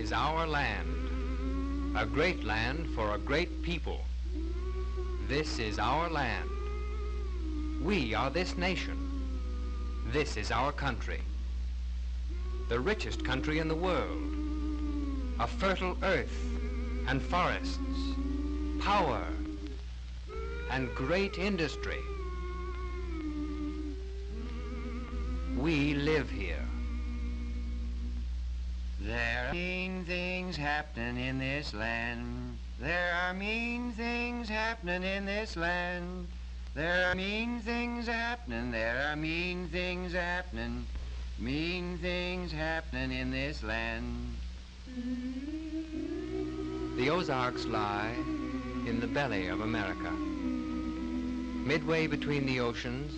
is our land, a great land for a great people. This is our land. We are this nation. This is our country, the richest country in the world. A fertile earth and forests, power and great industry. We live here. There are mean things happening in this land. There are mean things happening in this land. There are mean things happening. There are mean things happening. Mean things happening in this land. The Ozarks lie in the belly of America, midway between the oceans,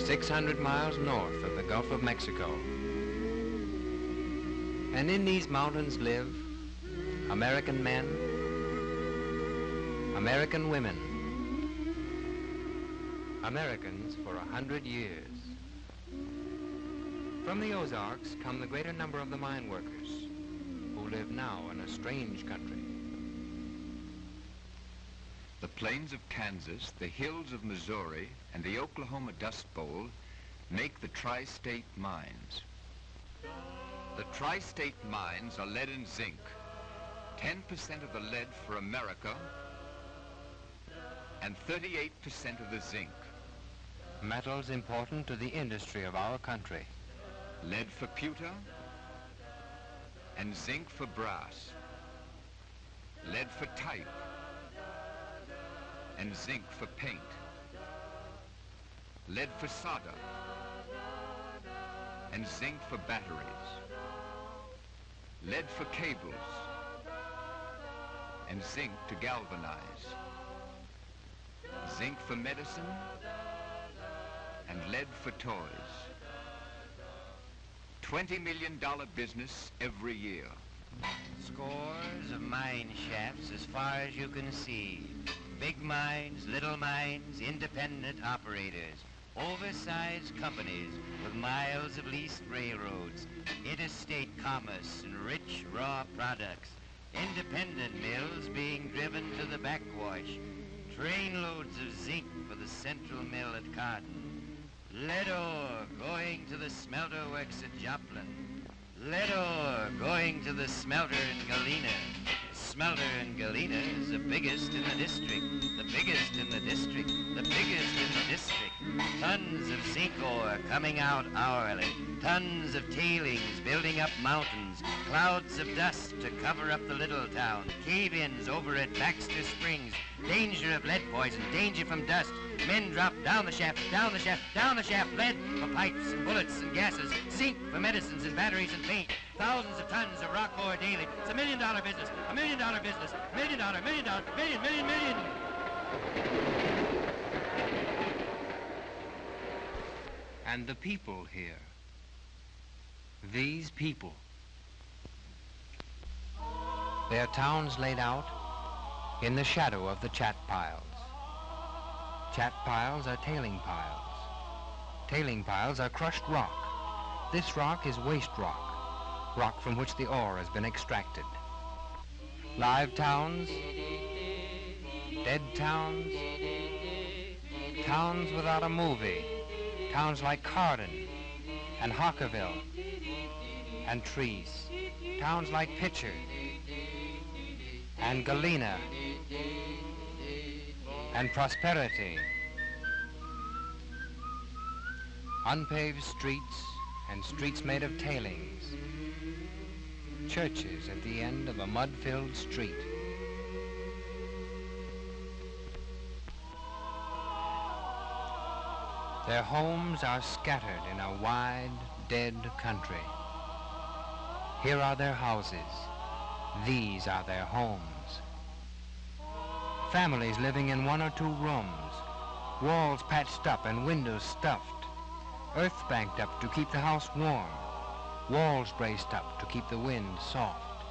600 miles north of the Gulf of Mexico. And in these mountains live American men, American women, Americans for 100 years. From the Ozarks come the greater number of the mine workers who live now in a strange country. The plains of Kansas, the hills of Missouri, and the Oklahoma Dust Bowl make the tri-state mines. The tri-state mines are lead and zinc. 10% of the lead for America and 38% of the zinc. Metals important to the industry of our country. Lead for pewter and zinc for brass. Lead for type and zinc for paint. Lead for solder and zinc for batteries. Lead for cables and zinc to galvanize. Zinc for medicine and lead for toys. $20 million business every year. Scores of mine shafts as far as you can see. Big mines, little mines, independent operators, oversized companies with miles of leased railroads, interstate commerce and rich raw products, independent mills being driven to the backwash, trainloads of zinc for the central mill at Cardin, lead ore going to the smelter works at Joplin, lead ore going to the smelter in Galena. Smelter in Galena is the biggest in the district, the biggest in the district, the biggest in the district. Tons of zinc ore coming out hourly, tons of tailings building up mountains, clouds of dust to cover up the little town, cave-ins over at Baxter Springs, danger of lead poison, danger from dust. Men drop down the shaft, down the shaft, down the shaft, lead for pipes and bullets and gases, zinc for medicines and batteries and paint. Thousands of tons of rock ore daily. It's $1 million business, $1 million business, million, million. And the people here, these people, their towns laid out in the shadow of the chat piles. Chat piles are tailing piles. Tailing piles are crushed rock. This rock is waste rock, rock from which the ore has been extracted. Live towns, dead towns, towns without a movie, towns like Cardin and Hockerville and Treese, towns like Pitcher and Galena and Prosperity. Unpaved streets and streets made of tailings. Churches at the end of a mud-filled street. Their homes are scattered in a wide, dead country. Here are their houses. These are their homes. Families living in 1 or 2 rooms, walls patched up and windows stuffed, earth banked up to keep the house warm, walls braced up to keep the wind soft.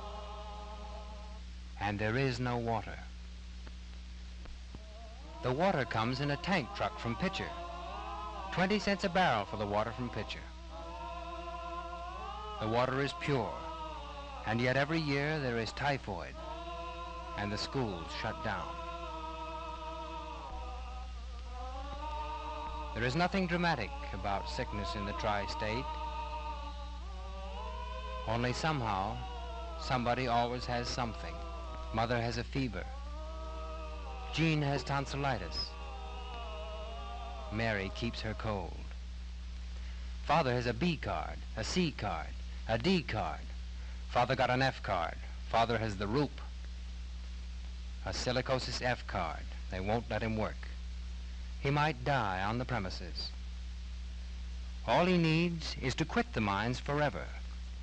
And there is no water. The water comes in a tank truck from Pitcher. 20 cents a barrel for the water from Pitcher. The water is pure And yet every year there is typhoid, and the schools shut down. There is nothing dramatic about sickness in the tri-state. Only somehow, somebody always has something. Mother has a fever. Jean has tonsillitis. Mary keeps her cold. Father has a B card, a C card, a D card. Father got an F card. Father has the Roop. A Silicosis F card. They won't let him work. He might die on the premises. All he needs is to quit the mines forever,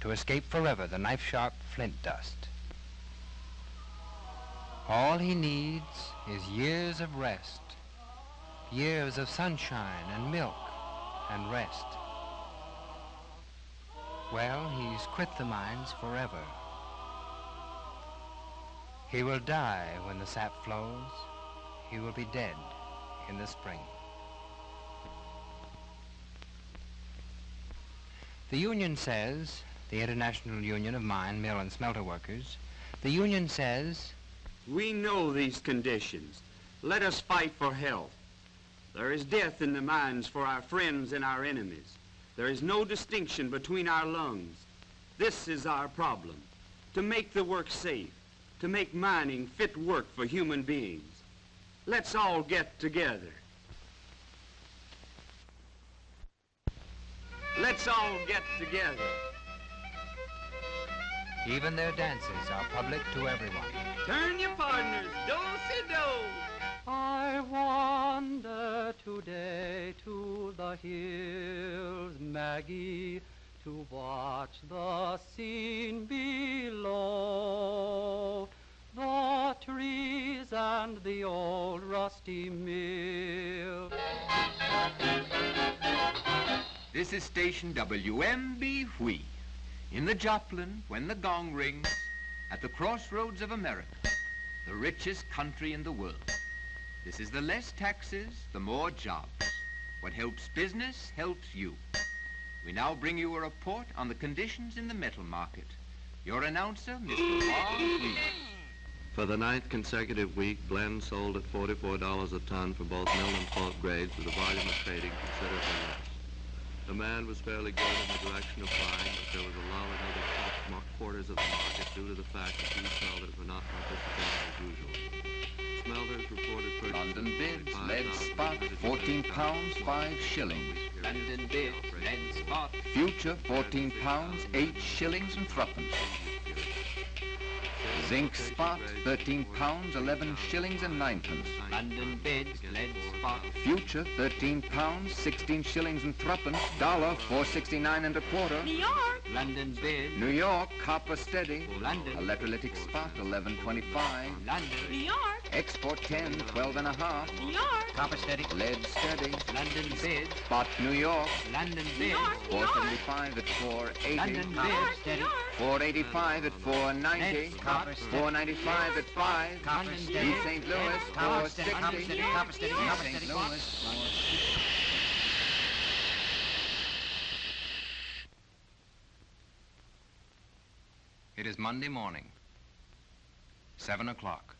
to escape forever the knife-sharp flint dust. All he needs is years of rest, years of sunshine and milk and rest. Well, he's quit the mines forever. He will die when the sap flows. He will be dead in the spring. The union says, the International Union of Mine, Mill, and Smelter Workers, the union says, we know these conditions. Let us fight for health. There is death in the mines for our friends and our enemies. There is no distinction between our lungs. This is our problem, to make the work safe, to make mining fit work for human beings. Let's all get together. Let's all get together. Even their dances are public to everyone. Turn your partners, do-si-do. I wander today to the hills, Maggie, to watch the scene below. The trees and the old rusty mill. This is station WMB Whee. In the Joplin, when the gong rings, at the crossroads of America, the richest country in the world. This is the less taxes, the more jobs. What helps business helps you. We now bring you a report on the conditions in the metal market. Your announcer, Mr. Bob Wheat. For the 9th consecutive week, blends sold at $44 a ton for both mill and pulp grades, with a volume of trading considerably less. Demand was fairly good in the direction of buying, but there was a lull in other top quarters of the market due to the fact that these smelters were not participating as usual. Smelters reported purchases. London bids, lead spot, 14 pounds, 5 shillings. London bids, lead spot. Future, 14 pounds, 8 shillings and threepence. Zinc spot, 13 pounds, 11 shillings and ninepence. London bids, lead spot. Future, 13 pounds, 16 shillings and threepence. Dollar, 4.69 and a quarter. New York. London bids. New York, copper steady. London. Electrolytic spot, 11.25. London. New York. Export 10, 12 and a half. New York. Copper steady. Lead steady. London bids. Spot New York, London New bids. York. New York. 475 at 480. London New York. bids. Steady. New York. 485 at 490. Lead copper steady. 495 at 5. Copper steady. East St. Louis, Copper steady. 460. Copper steady. Copper steady. New York. Copper St. steady. Louis, It is Monday morning, 7 o'clock.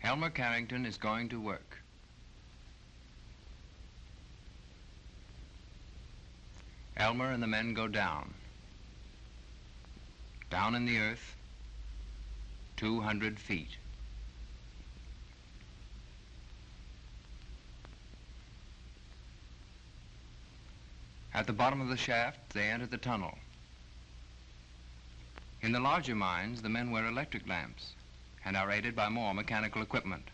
Elmer Carrington is going to work. Elmer and the men go down. Down in the earth, 200 feet. At the bottom of the shaft, they enter the tunnel. In the larger mines, the men wear electric lamps and are aided by more mechanical equipment.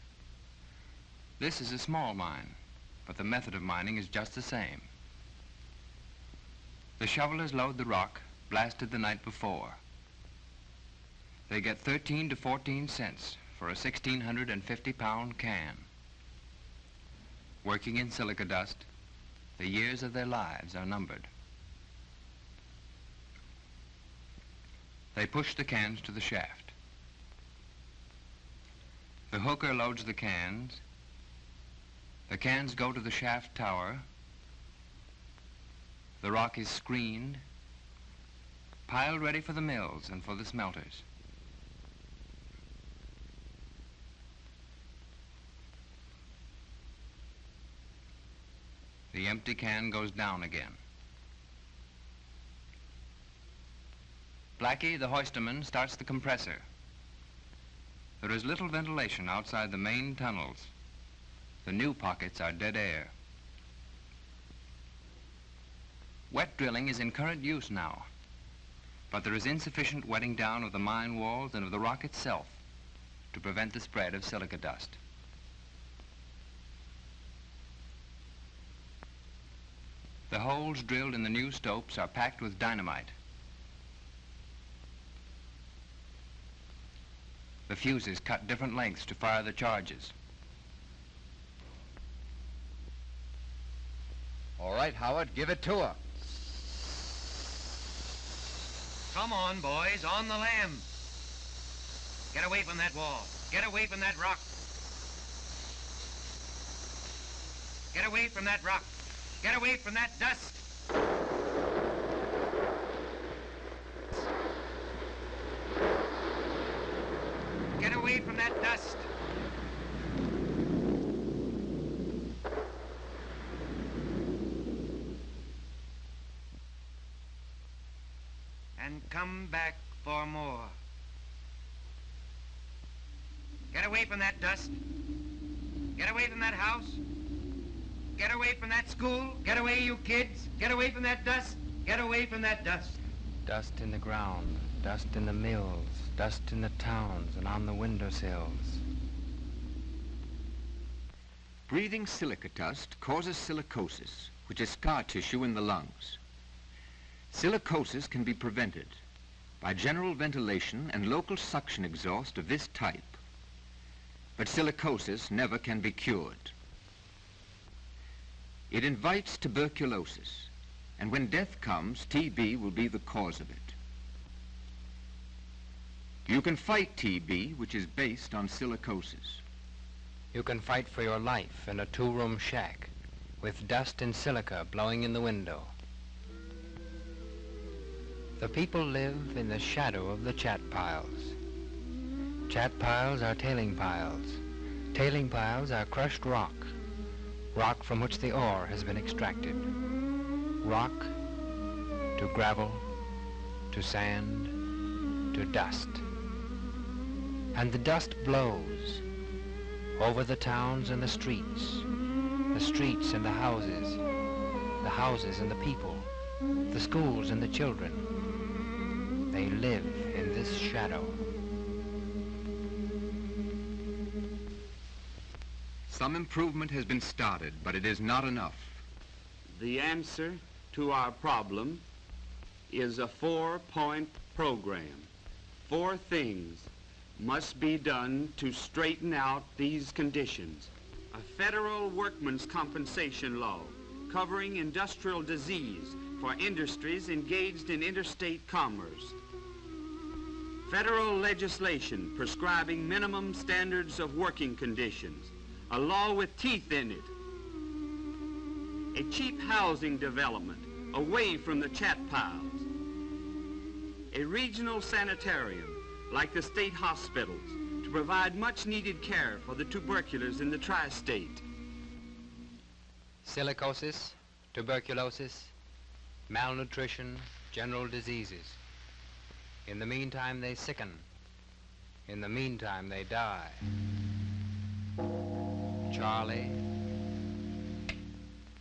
This is a small mine, but the method of mining is just the same. The shovelers load the rock blasted the night before. They get 13 to 14 cents for a 1,650-pound can. Working in silica dust, the years of their lives are numbered. They push the cans to the shaft. The hooker loads the cans. The cans go to the shaft tower, The rock is screened, piled ready for the mills and for the smelters. The empty can goes down again. Blackie, the hoisterman, starts the compressor. There is little ventilation outside the main tunnels. The new pockets are dead air. Wet drilling is in current use now, but there is insufficient wetting down of the mine walls and of the rock itself to prevent the spread of silica dust. The holes drilled in the new stopes are packed with dynamite. The fuses cut different lengths to fire the charges. All right, Howard, give it to her. Come on, boys, on the lamb. Get away from that wall. Get away from that rock. Get away from that rock. Get away from that dust. Get away from that dust. And come back for more. Get away from that dust. Get away from that house. Get away from that school. Get away, you kids. Get away from that dust. Get away from that dust. Dust in the ground, dust in the mills, dust in the towns and on the windowsills. Breathing silica dust causes silicosis, which is scar tissue in the lungs. Silicosis can be prevented by general ventilation and local suction exhaust of this type. But silicosis never can be cured. It invites tuberculosis, and when death comes, TB will be the cause of it. You can fight TB, which is based on silicosis. You can fight for your life in a two-room shack with dust and silica blowing in the window. The people live in the shadow of the chat piles. Chat piles are tailing piles. Tailing piles are crushed rock. Rock from which the ore has been extracted. Rock to gravel, to sand, to dust. And the dust blows over the towns and the streets and the houses and the people, the schools and the children. They live in this shadow. Some improvement has been started, but it is not enough. The answer to our problem is a 4-point program. 4 things must be done to straighten out these conditions. A federal workmen's compensation law covering industrial disease for industries engaged in interstate commerce. Federal legislation prescribing minimum standards of working conditions. A law with teeth in it. A cheap housing development away from the chat piles. A regional sanitarium like the state hospitals to provide much needed care for the tuberculars in the tri-state. Silicosis, tuberculosis, malnutrition, general diseases. In the meantime, they sicken. In the meantime, they die. Charlie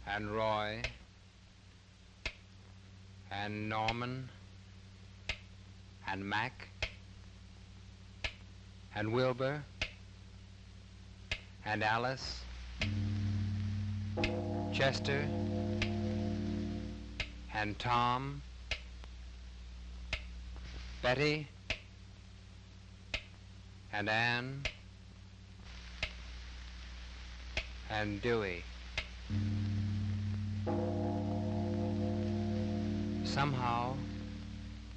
and Roy and Norman and Mac and Wilbur and Alice, Chester and Tom, Betty and Ann and Dewey. Somehow,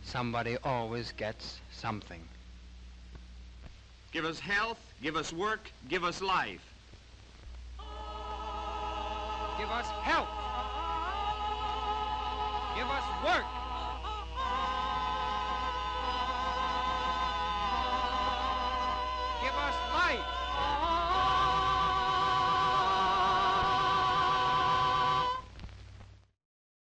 somebody always gets something. Give us health, give us work, give us life. Give us help. Give us work. Give us light.